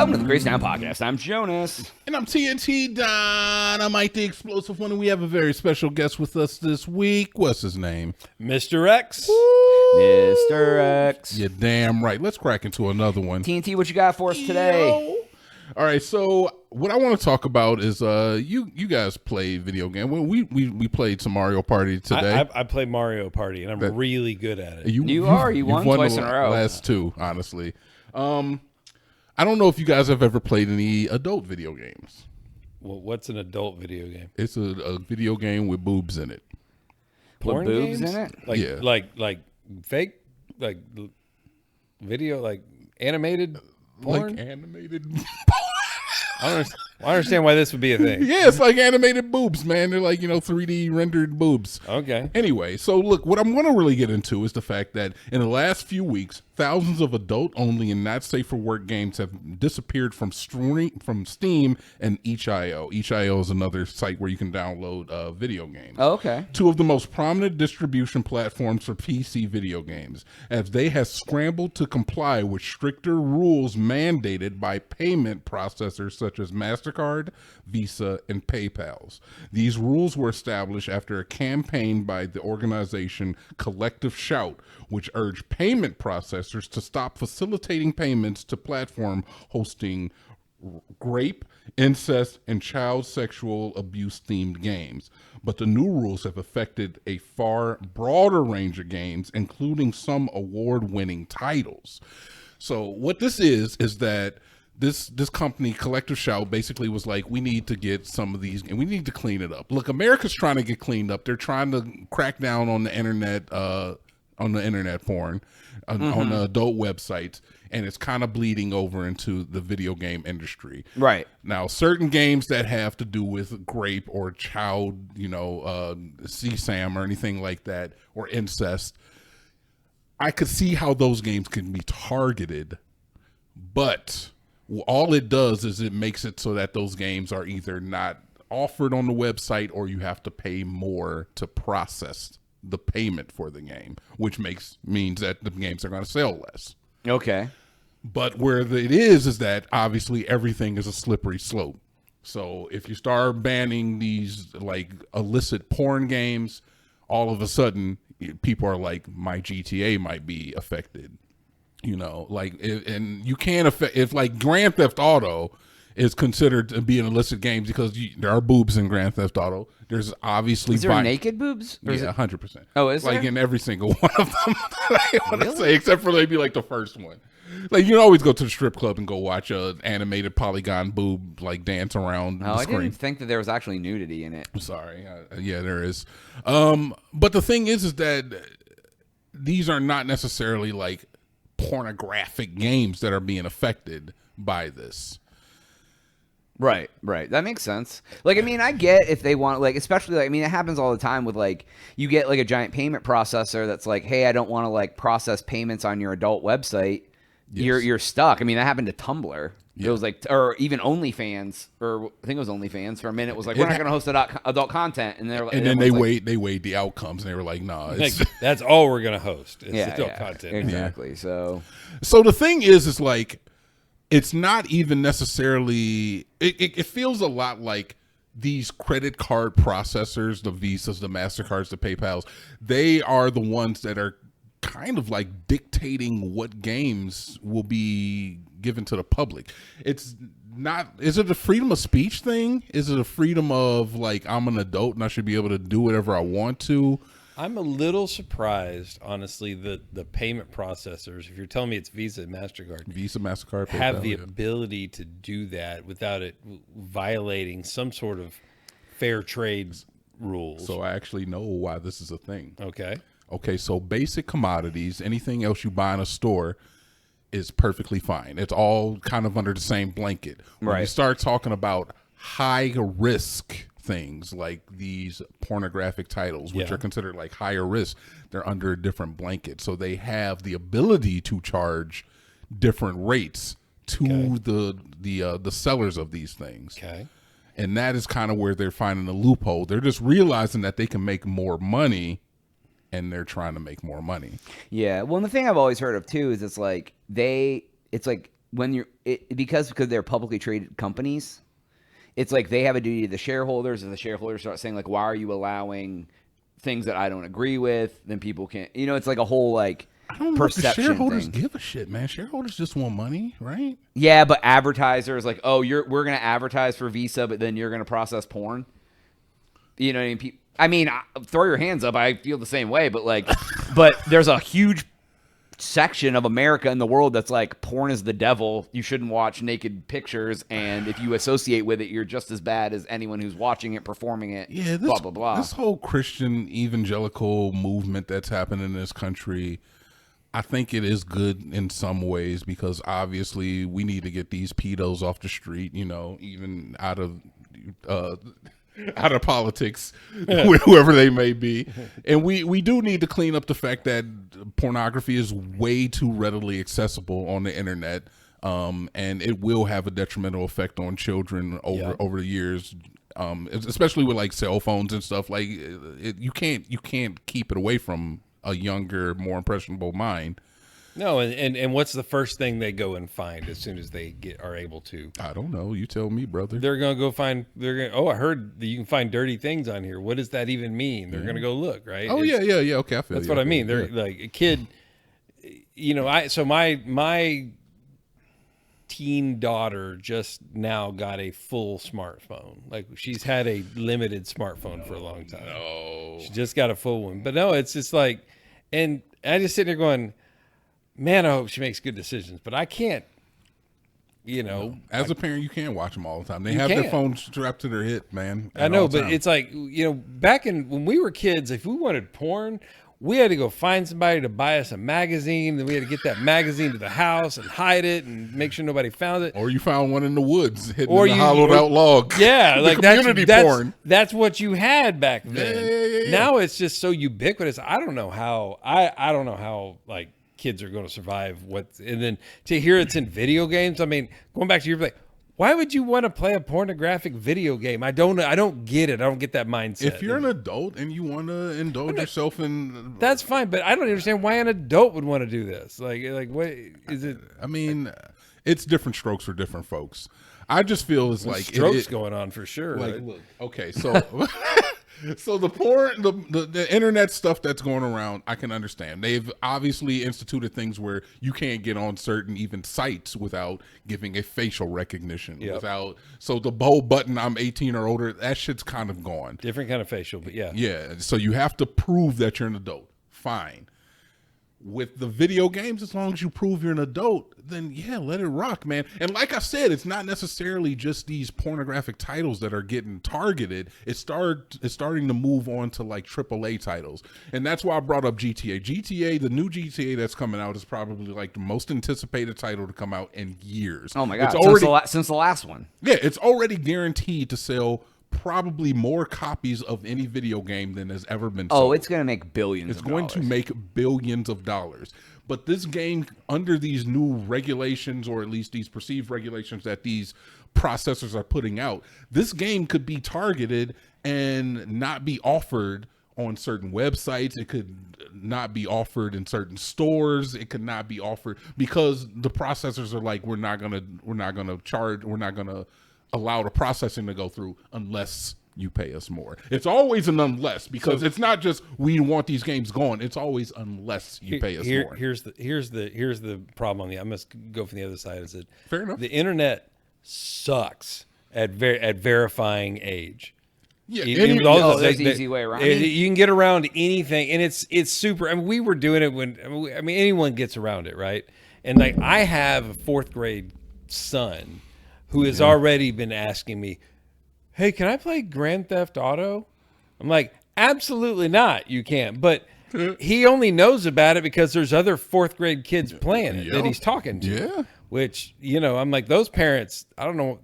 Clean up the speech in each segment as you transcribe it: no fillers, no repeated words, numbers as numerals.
Welcome to the Crazy Town Podcast. I'm Jonas. And I'm TNT Dynamite, the Explosive One, and we have a very special guest with us this week. What's his name? Mr. X. Mr. X. You're damn right. Let's crack into another one. TNT, what you got for us today? Yo. All right, so what I want to talk about is you guys play video game. We played some Mario Party today. I play Mario Party, and I'm really good at it. You won twice in a row. Last two, honestly. I don't know if you guys have ever played any adult video games. Well, what's an adult video game? It's a video game with boobs in it. Porn With boobs games? in it? Like, Yeah. like fake, like video, like animated porn? Like animated. I understand why this would be a thing. Yeah, it's like animated boobs, man. They're like, 3D rendered boobs. Okay. Anyway, so look, what I'm going to really get into is the fact that in the last few weeks, thousands of adult-only and not safe for work games have disappeared from Steam and itch.io. Itch.io is another site where you can download video games. Oh, okay. Two of the most prominent distribution platforms for PC video games, as they have scrambled to comply with stricter rules mandated by payment processors such as MasterCard, Visa, and PayPal. These rules were established after a campaign by the organization Collective Shout, which urged payment processors to stop facilitating payments to platform hosting rape, incest, and child sexual abuse themed games. But the new rules have affected a far broader range of games, including some award-winning titles. So what this is that this company, Collective Shout, basically was like, we need to get some of these, and we need to clean it up. Look, America's trying to get cleaned up. They're trying to crack down on the internet porn, on the adult websites, and it's kind of bleeding over into the video game industry. Right. Now, certain games that have to do with grape or child, CSAM or anything like that, or incest, I could see how those games can be targeted, but all it does is it makes it so that those games are either not offered on the website or you have to pay more to process the payment for the game, which means that the games are going to sell less. Okay. But where it is that obviously everything is a slippery slope. So if you start banning these like illicit porn games, all of a sudden people are like, my GTA might be affected. And you can't affect, if like Grand Theft Auto is considered to be an illicit game because there are boobs in Grand Theft Auto. There's obviously... Is there naked boobs? Or yeah, 100%. Oh, is like there? in every single one of them, I want to say, except for maybe like the first one. Like, you always go to the strip club and go watch a animated polygon boob like dance around the screen. I didn't think that there was actually nudity in it. I'm sorry. Yeah, there is. But the thing is that these are not necessarily like pornographic games that are being affected by this. Right. That makes sense. Like, I mean, I get if they want, like, especially, like, I mean, it happens all the time with, like, you get, like, a giant payment processor that's like, hey, I don't want to, like, process payments on your adult website. Yes. You're stuck. I mean, that happened to Tumblr. Yeah. It was like, or even OnlyFans, or I think it was OnlyFans for a minute. It was like, we're not going to host adult content. And they're like, and then they weighed the outcomes and they were like, nah. That's all we're going to host. It's adult content. Exactly. Yeah. So the thing is like, it's not even necessarily, it feels a lot like these credit card processors, the Visas, the MasterCards, the PayPals, they are the ones that are kind of like dictating what games will be given to the public. It's not, is it a freedom of speech thing? Is it a freedom of like, I'm an adult and I should be able to do whatever I want to? I'm a little surprised, honestly, that the payment processors, if you're telling me it's Visa, MasterCard, PayPal, have the ability to do that without it violating some sort of fair trade rules. So I actually know why this is a thing. Okay, so basic commodities, anything else you buy in a store is perfectly fine. It's all kind of under the same blanket. When you start talking about high risk things like these pornographic titles, which are considered like higher risk, they're under a different blanket. So they have the ability to charge different rates to the sellers of these things. Okay. And that is kind of where they're finding the loophole. They're just realizing that they can make more money, and they're trying to make more money. Yeah. Well, and the thing I've always heard of too is it's like when because they're publicly traded companies, it's like they have a duty to the shareholders. If the shareholders start saying like, why are you allowing things that I don't agree with, then people can't, it's like a whole like I don't know if the perception shareholders thing. give a shit, man. Shareholders just want money, right? Yeah, but advertisers like, oh, we're going to advertise for Visa, but then you're going to process porn. You know what I mean? Throw your hands up. I feel the same way, but like, but there's a huge section of America in the world that's like, porn is the devil. You shouldn't watch naked pictures, and if you associate with it, you're just as bad as anyone who's watching it, performing it. Yeah, blah blah blah. This whole Christian evangelical movement that's happening in this country, I think it is good in some ways because obviously we need to get these pedos off the street, even out of politics, whoever they may be. And we do need to clean up the fact that pornography is way too readily accessible on the internet. And it will have a detrimental effect on children over the years. Especially with like cell phones and stuff, like you can't keep it away from a younger, more impressionable mind. No, and what's the first thing they go and find as soon as they are able to? I don't know. You tell me, brother. They're gonna go find. I heard that you can find dirty things on here. What does that even mean? They're gonna go look, right? Oh yeah. Okay, I feel that's you. what I mean. They're like a kid. My teen daughter just now got a full smartphone. Like she's had a limited smartphone for a long time. No. She just got a full one. But no, it's just like, and I just sitting there going, man, I hope she makes good decisions. But I can't, As a parent, you can't watch them all the time. They have their phones strapped to their hip, man. I know, but it's like, back when we were kids, if we wanted porn, we had to go find somebody to buy us a magazine. Then we had to get that magazine to the house and hide it and make sure nobody found it. Or you found one in the woods hidden in a hollowed out log. Yeah, like community porn. That's what you had back then. Yeah. Now it's just so ubiquitous. I don't know how like kids are going to survive and then to hear it's in video games. I mean, going back to your like, why would you want to play a pornographic video game? I don't get it. I don't get that mindset. If you're an adult and you want to indulge yourself in, that's fine, but I don't understand why an adult would want to do this. Like what is it? I mean, it's different strokes for different folks. I just feel it's like strokes going on for sure. Like, right? look, okay, so so the porn, the internet stuff that's going around, I can understand. They've obviously instituted things where you can't get on certain even sites without giving a facial recognition. Yep. So the bold button, I'm 18 or older, that shit's kind of gone. Different kind of facial, but yeah. Yeah, so you have to prove that you're an adult. Fine. With the video games, as long as you prove you're an adult, then yeah, let it rock, man. And like I said, it's not necessarily just these pornographic titles that are getting targeted. It's starting to move on to like AAA titles. And that's why I brought up GTA. The new GTA that's coming out is probably like the most anticipated title to come out in years. Oh my God, it's since the last one. Yeah, it's already guaranteed to sell probably more copies of any video game than has ever been sold. Oh, it's going to make billions It's of going dollars. to make billions of dollars. But this game, under these new regulations, or at least these perceived regulations that these processors are putting out, this game could be targeted and not be offered on certain websites. It could not be offered in certain stores. It could not be offered because the processors are like, we're not gonna allow the processing to go through unless you pay us more. It's always an unless, because it's not just we want these games going. It's always unless you pay us more. Here's the problem on the. I must go from the other side. Is that Fair enough. The internet sucks at verifying age. Yeah, there's an easy way around it. You can get around anything, and it's super. I mean, we were doing it when anyone gets around it, right? And like I have a 4th grade son who has already been asking me, hey, can I play Grand Theft Auto? I'm like, absolutely not. You can't. But he only knows about it because there's other 4th grade kids playing it that he's talking to. Yeah. Which, I'm like, those parents, I don't know.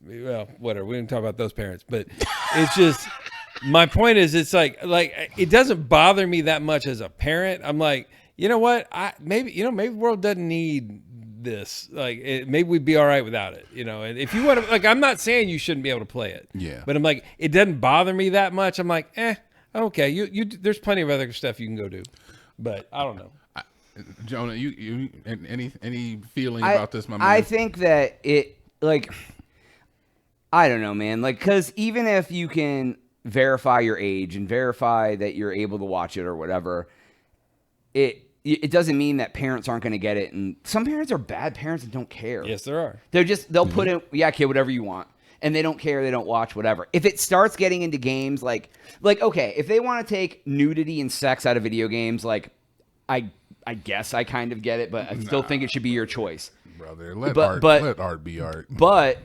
Well, whatever. We didn't talk about those parents. But it's just, my point is, it's like it doesn't bother me that much as a parent. I'm like, you know what? Maybe the world doesn't need this. Like maybe we'd be all right without it, and if you want to, like, I'm not saying you shouldn't be able to play it, but I'm like, it doesn't bother me that much. I'm like, okay, you there's plenty of other stuff you can go do, but I don't know. Jonah, you any feeling about this, my man? I think that it, like, I don't know, man. Like, because even if you can verify your age and verify that you're able to watch it or whatever, it doesn't mean that parents aren't going to get it. And some parents are bad parents and don't care. Yes, there are. They'll put in, yeah, kid, whatever you want. And they don't care. They don't watch, whatever. If it starts getting into games like okay, if they want to take nudity and sex out of video games, like, I guess I kind of get it, but I still think it should be your choice. Brother, let art be art. But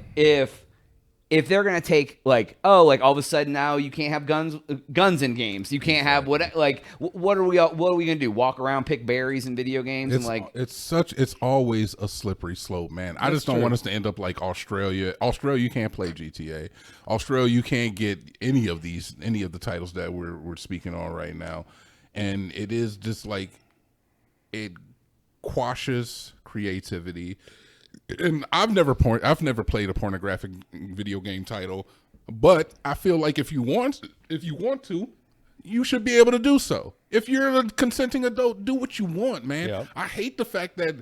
if they're gonna take like all of a sudden now you can't have guns in games, you can't have what are we gonna do? Walk around, pick berries in video games, it's always a slippery slope, man. I just don't want us to end up like Australia. Australia, you can't play GTA. Australia, you can't get any of the titles that we're speaking on right now, and it is just like it quashes creativity. And I've never played a pornographic video game title, but I feel like if you want to, you should be able to do so. If you're a consenting adult, do what you want, man. Yep. I hate the fact that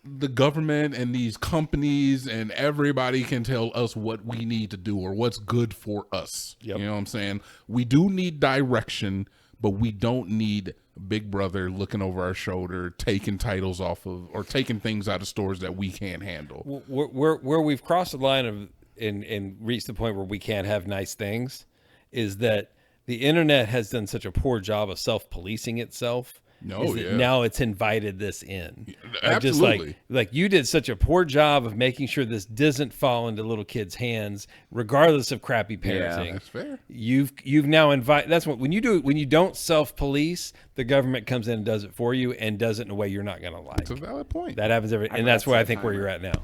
the government and these companies and everybody can tell us what we need to do or what's good for us. Yep. You know what I'm saying? We do need direction, but we don't need Big Brother looking over our shoulder, taking titles off of or taking things out of stores that we can't handle. Where we've crossed the line of and reached the point where we can't have nice things is that the internet has done such a poor job of self-policing itself. Now it's invited this in. Absolutely. Just like you did such a poor job of making sure this doesn't fall into little kids' hands, regardless of crappy parenting. Yeah, that's fair. You've now invited. That's what when you don't self-police, the government comes in and does it for you and does it in a way you're not going to like. That's a valid point. That happens and that's where I think where you're at now.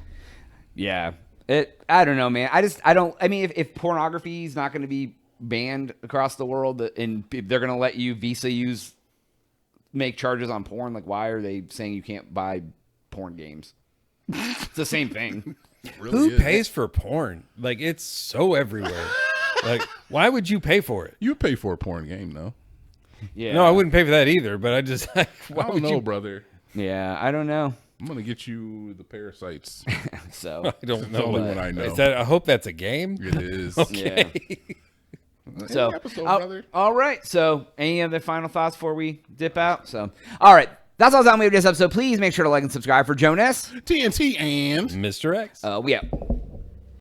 Yeah. I don't know, man. I mean, if pornography is not going to be banned across the world and they're going to let you visa make charges on porn, like why are they saying you can't buy porn games? It's the same thing. Who pays for porn? Like, it's so everywhere. Like, why would you pay for it? You pay for a porn game, though. Yeah. No, I wouldn't pay for that either, but I just I don't know, brother. Yeah, I don't know. I'm gonna get you the Parasites. So I don't know. That's only what I know. I hope that's a game. It is. Okay. yeah. So, brother. all right. So, any other final thoughts before we dip out? So, all right. That's all the time we have for this episode. Please make sure to like and subscribe for Jonas, TNT, and Mr. X. we out.